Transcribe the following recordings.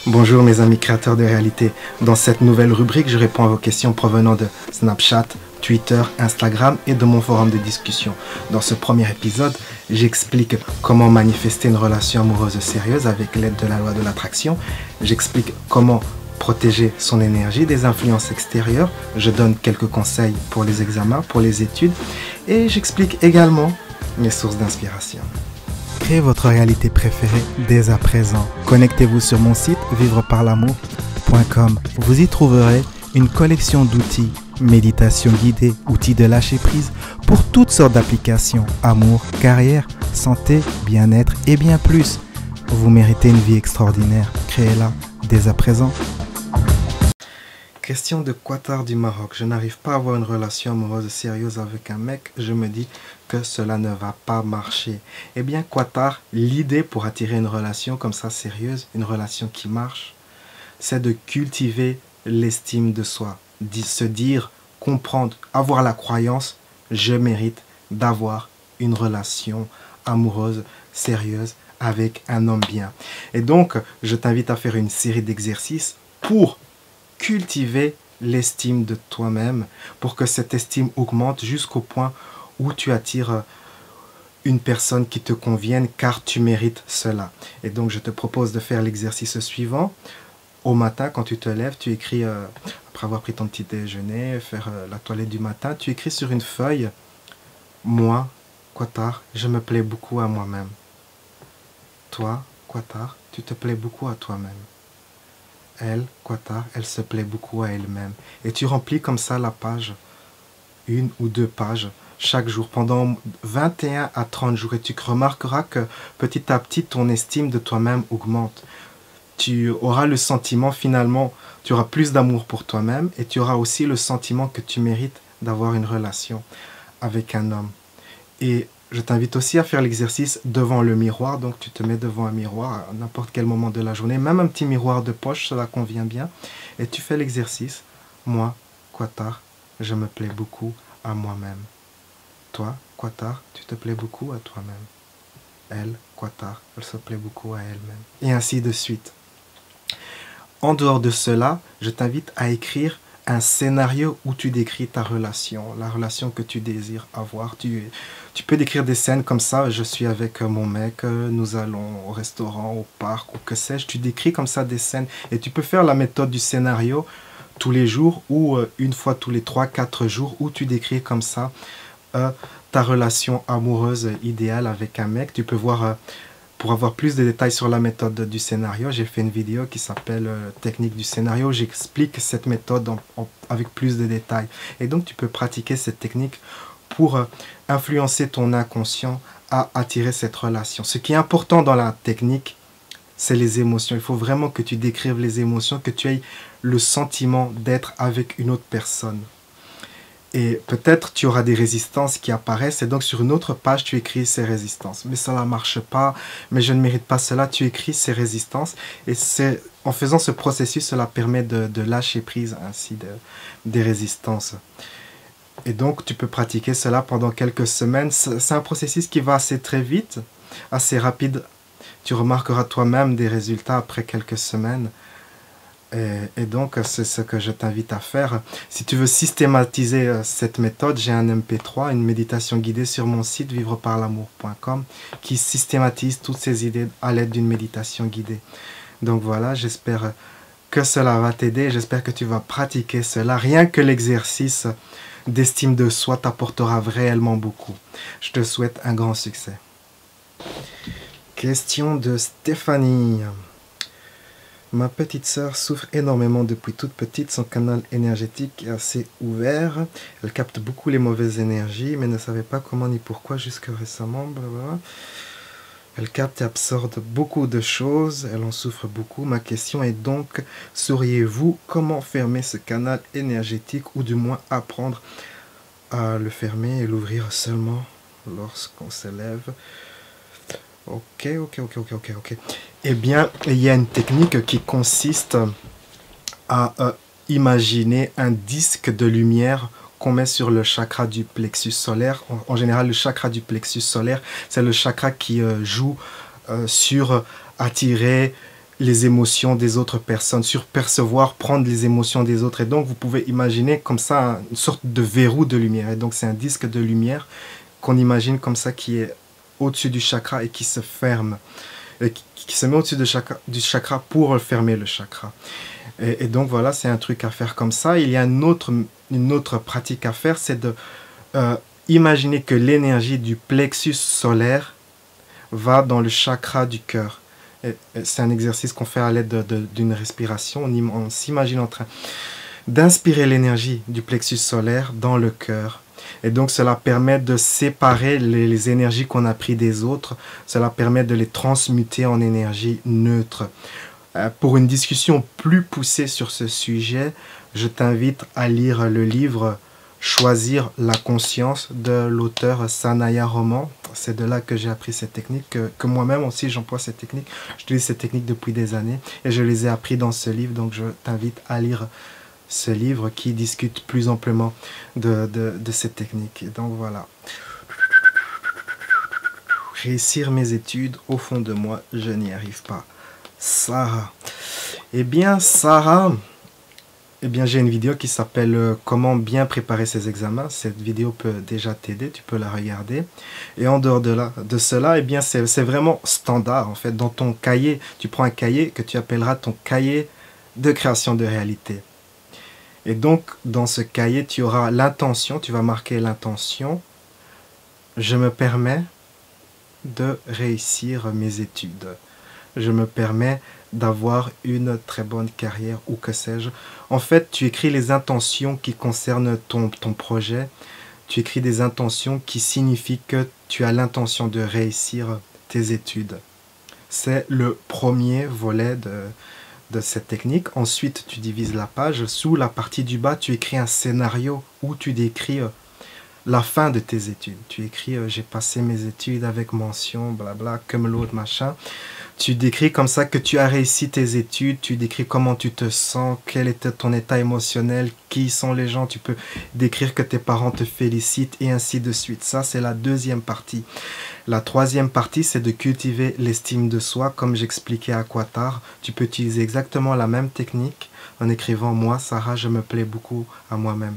Bonjour mes amis créateurs de réalité. Dans cette nouvelle rubrique, je réponds à vos questions provenant de Snapchat, Twitter, Instagram et de mon forum de discussion. Dans ce premier épisode, j'explique comment manifester une relation amoureuse sérieuse avec l'aide de la loi de l'attraction. J'explique comment protéger son énergie des influences extérieures. Je donne quelques conseils pour les examens, pour les études. Et j'explique également mes sources d'inspiration. Créez votre réalité préférée dès à présent. Connectez-vous sur mon site vivreparlamour.com. Vous y trouverez une collection d'outils, méditation guidée, outils de lâcher prise pour toutes sortes d'applications, amour, carrière, santé, bien-être et bien plus. Vous méritez une vie extraordinaire. Créez-la dès à présent. Question de Qatar du Maroc. Je n'arrive pas à avoir une relation amoureuse sérieuse avec un mec. Je me dis que cela ne va pas marcher. Eh bien, Qatar, l'idée pour attirer une relation comme ça sérieuse, une relation qui marche, c'est de cultiver l'estime de soi. Se dire, comprendre, avoir la croyance, je mérite d'avoir une relation amoureuse sérieuse avec un homme bien. Et donc, je t'invite à faire une série d'exercices pour cultiver l'estime de toi-même, pour que cette estime augmente jusqu'au point où tu attires une personne qui te convienne, car tu mérites cela. Et donc, je te propose de faire l'exercice suivant. Au matin, quand tu te lèves, tu écris, après avoir pris ton petit déjeuner, faire la toilette du matin, tu écris sur une feuille, « Moi, Qatar, je me plais beaucoup à moi-même. Toi, Qatar, tu te plais beaucoup à toi-même. Elle, Qatar, elle se plaît beaucoup à elle-même. » Et tu remplis comme ça la page, une ou deux pages, chaque jour, pendant 21 à 30 jours. Et tu remarqueras que petit à petit, ton estime de toi-même augmente. Tu auras le sentiment, finalement, tu auras plus d'amour pour toi-même et tu auras aussi le sentiment que tu mérites d'avoir une relation avec un homme. Et je t'invite aussi à faire l'exercice devant le miroir. Donc, tu te mets devant un miroir à n'importe quel moment de la journée. Même un petit miroir de poche, cela convient bien. Et tu fais l'exercice. Moi, Qatar, je me plais beaucoup à moi-même. Toi, Qatar, tu te plais beaucoup à toi-même. Elle, Qatar, elle se plaît beaucoup à elle-même. Et ainsi de suite. En dehors de cela, je t'invite à écrire un scénario où tu décris ta relation, la relation que tu désires avoir. Tu peux décrire des scènes comme ça, je suis avec mon mec, nous allons au restaurant, au parc, ou que sais-je. Tu décris comme ça des scènes et tu peux faire la méthode du scénario tous les jours ou une fois tous les 3-4 jours où tu décris comme ça ta relation amoureuse idéale avec un mec. Tu peux voir... Pour avoir plus de détails sur la méthode du scénario, j'ai fait une vidéo qui s'appelle Technique du scénario. J'explique cette méthode avec plus de détails. Et donc, tu peux pratiquer cette technique pour influencer ton inconscient à attirer cette relation. Ce qui est important dans la technique, c'est les émotions. Il faut vraiment que tu décrives les émotions, que tu aies le sentiment d'être avec une autre personne. Et peut-être tu auras des résistances qui apparaissent et donc sur une autre page tu écris ces résistances. Mais ça ne marche pas, mais je ne mérite pas cela. Tu écris ces résistances et en faisant ce processus, cela permet de lâcher prise ainsi des résistances. Et donc tu peux pratiquer cela pendant quelques semaines. C'est un processus qui va assez très vite, assez rapide. Tu remarqueras toi-même des résultats après quelques semaines. Et donc, c'est ce que je t'invite à faire. Si tu veux systématiser cette méthode, j'ai un MP3, une méditation guidée sur mon site vivreparlamour.com qui systématise toutes ces idées à l'aide d'une méditation guidée. Donc voilà, j'espère que cela va t'aider. J'espère que tu vas pratiquer cela. Rien que l'exercice d'estime de soi t'apportera réellement beaucoup. Je te souhaite un grand succès. Question de Stéphanie. Ma petite sœur souffre énormément depuis toute petite. Son canal énergétique est assez ouvert. Elle capte beaucoup les mauvaises énergies, mais ne savait pas comment ni pourquoi jusqu'à récemment. Blablabla. Elle capte et absorbe beaucoup de choses. Elle en souffre beaucoup. Ma question est donc, sauriez-vous comment fermer ce canal énergétique ou du moins apprendre à le fermer et l'ouvrir seulement lorsqu'on s'élève? Ok. Eh bien, il y a une technique qui consiste à imaginer un disque de lumière qu'on met sur le chakra du plexus solaire. En général, le chakra du plexus solaire, c'est le chakra qui joue sur attirer les émotions des autres personnes, surpercevoir, prendre les émotions des autres. Et donc, vous pouvez imaginer comme ça une sorte de verrou de lumière. Et donc, c'est un disque de lumière qu'on imagine comme ça qui est au-dessus du chakra et qui se ferme. Et qui se met au-dessus du chakra pour fermer le chakra. Et donc, voilà, c'est un truc à faire comme ça. Il y a une autre pratique à faire, c'est de imaginer que l'énergie du plexus solaire va dans le chakra du cœur. C'est un exercice qu'on fait à l'aide d'une respiration. On s'imagine en train d'inspirer l'énergie du plexus solaire dans le cœur. Et donc cela permet de séparer les énergies qu'on a prises des autres. Cela permet de les transmuter en énergie neutre. Pour une discussion plus poussée sur ce sujet, je t'invite à lire le livre Choisir la conscience de l'auteur Sanaya Roman. C'est de là que j'ai appris ces techniques, que moi-même aussi j'emploie ces techniques. J'utilise ces techniques depuis des années et je les ai appris dans ce livre. Donc je t'invite à lire ce livre qui discute plus amplement de ces techniques. Et donc voilà. Réussir mes études, au fond de moi, je n'y arrive pas. Sarah. Eh bien, Sarah... Eh bien, j'ai une vidéo qui s'appelle Comment bien préparer ses examens. Cette vidéo peut déjà t'aider, tu peux la regarder. Et en dehors de cela, eh bien, c'est vraiment standard. En fait, dans ton cahier, tu prends un cahier que tu appelleras ton cahier de création de réalité. Et donc, dans ce cahier, tu auras l'intention, tu vas marquer l'intention. Je me permets de réussir mes études. Je me permets d'avoir une très bonne carrière ou que sais-je. En fait, tu écris les intentions qui concernent ton projet. Tu écris des intentions qui signifient que tu as l'intention de réussir tes études. C'est le premier volet de cette technique. Ensuite, tu divises la page. Sous la partie du bas, tu écris un scénario où tu décris la fin de tes études. Tu écris j'ai passé mes études avec mention, blabla, comme l'autre, machin. Tu décris comme ça que tu as réussi tes études, tu décris comment tu te sens, quel était ton état émotionnel, qui sont les gens, tu peux décrire que tes parents te félicitent et ainsi de suite. Ça, c'est la deuxième partie. La troisième partie, c'est de cultiver l'estime de soi, comme j'expliquais à Qatar. Tu peux utiliser exactement la même technique en écrivant « Moi, Sarah, je me plais beaucoup à moi-même ».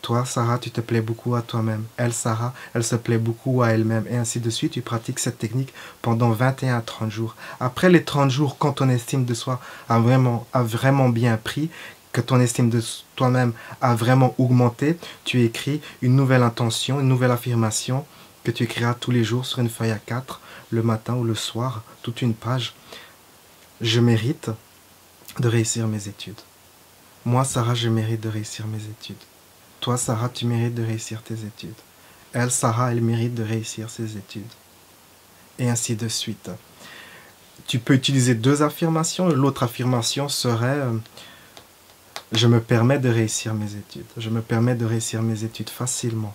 Toi, Sarah, tu te plais beaucoup à toi-même. Elle, Sarah, elle se plaît beaucoup à elle-même. Et ainsi de suite, tu pratiques cette technique pendant 21 à 30 jours. Après les 30 jours, quand ton estime de soi a vraiment bien pris, que ton estime de toi-même a vraiment augmenté, tu écris une nouvelle intention, une nouvelle affirmation que tu écriras tous les jours sur une feuille A4, le matin ou le soir, toute une page. Je mérite de réussir mes études. Moi, Sarah, je mérite de réussir mes études. Toi, Sarah, tu mérites de réussir tes études. Elle, Sarah, elle mérite de réussir ses études. Et ainsi de suite. Tu peux utiliser deux affirmations. L'autre affirmation serait je me permets de réussir mes études. Je me permets de réussir mes études facilement.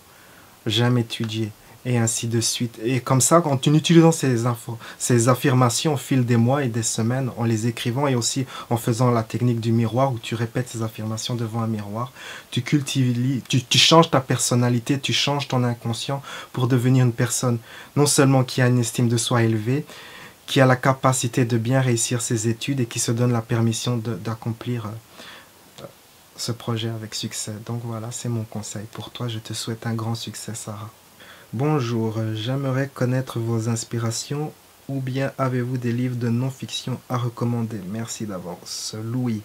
J'aime étudier. Et ainsi de suite. Et comme ça, en utilisant ces affirmations au fil des mois et des semaines, en les écrivant et aussi en faisant la technique du miroir où tu répètes ces affirmations devant un miroir, tu changes ta personnalité, tu changes ton inconscient pour devenir une personne non seulement qui a une estime de soi élevée, qui a la capacité de bien réussir ses études et qui se donne la permission d'accomplir ce projet avec succès. Donc voilà, c'est mon conseil pour toi. Je te souhaite un grand succès, Sarah. Bonjour, j'aimerais connaître vos inspirations ou bien avez-vous des livres de non-fiction à recommander? Merci d'avance. Louis.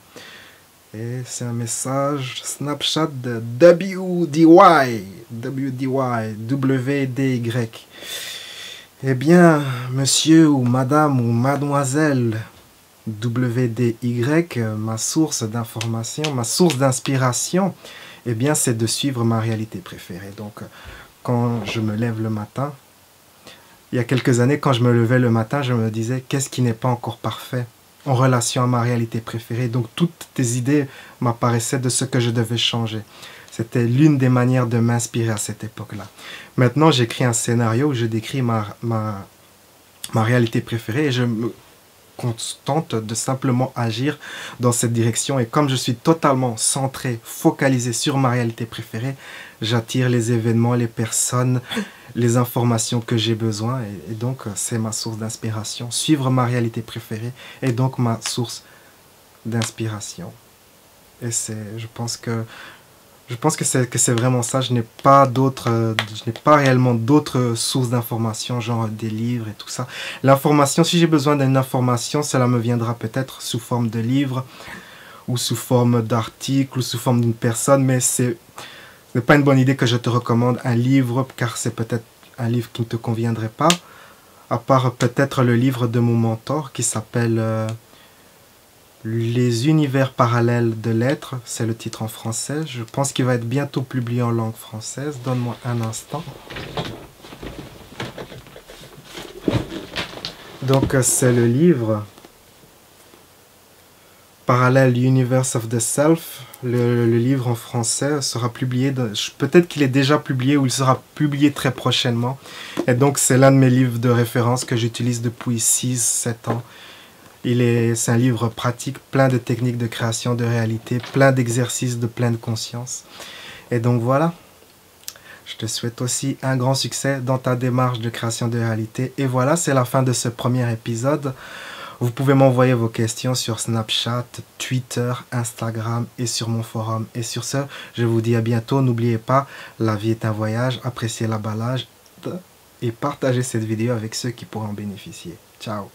Et c'est un message Snapchat de WDY. WDY. Eh bien, monsieur ou madame ou mademoiselle WDY, ma source d'information, ma source d'inspiration, eh bien, c'est de suivre ma réalité préférée. Donc, quand je me lève le matin, il y a quelques années, quand je me levais le matin, je me disais, qu'est-ce qui n'est pas encore parfait en relation à ma réalité préférée? Donc, toutes tes idées m'apparaissaient de ce que je devais changer. C'était l'une des manières de m'inspirer à cette époque-là. Maintenant, j'écris un scénario où je décris ma réalité préférée et constante de simplement agir dans cette direction. Et comme je suis totalement centré, focalisé sur ma réalité préférée, j'attire les événements, les personnes, les informations que j'ai besoin. Et donc, c'est ma source d'inspiration. Suivre ma réalité préférée est donc ma source d'inspiration. Et je pense que c'est vraiment ça. Je n'ai pas réellement d'autres sources d'informations, genre des livres et tout ça. L'information, si j'ai besoin d'une information, cela me viendra peut-être sous forme de livre, ou sous forme d'article, ou sous forme d'une personne, mais ce n'est pas une bonne idée que je te recommande un livre, car c'est peut-être un livre qui ne te conviendrait pas, à part peut-être le livre de mon mentor, qui s'appelle... Les univers parallèles de l'être, c'est le titre en français. Je pense qu'il va être bientôt publié en langue française. Donne-moi un instant. Donc c'est le livre Parallel Universe of the Self. Le livre en français sera publié, peut-être qu'il est déjà publié ou il sera publié très prochainement. Et donc c'est l'un de mes livres de référence que j'utilise depuis 6-7 ans. C'est un livre pratique, plein de techniques de création de réalité, plein d'exercices de pleine conscience. Et donc voilà, je te souhaite aussi un grand succès dans ta démarche de création de réalité. Et voilà, c'est la fin de ce premier épisode. Vous pouvez m'envoyer vos questions sur Snapchat, Twitter, Instagram et sur mon forum. Et sur ce, je vous dis à bientôt. N'oubliez pas, la vie est un voyage, appréciez la balade et partagez cette vidéo avec ceux qui pourront en bénéficier. Ciao.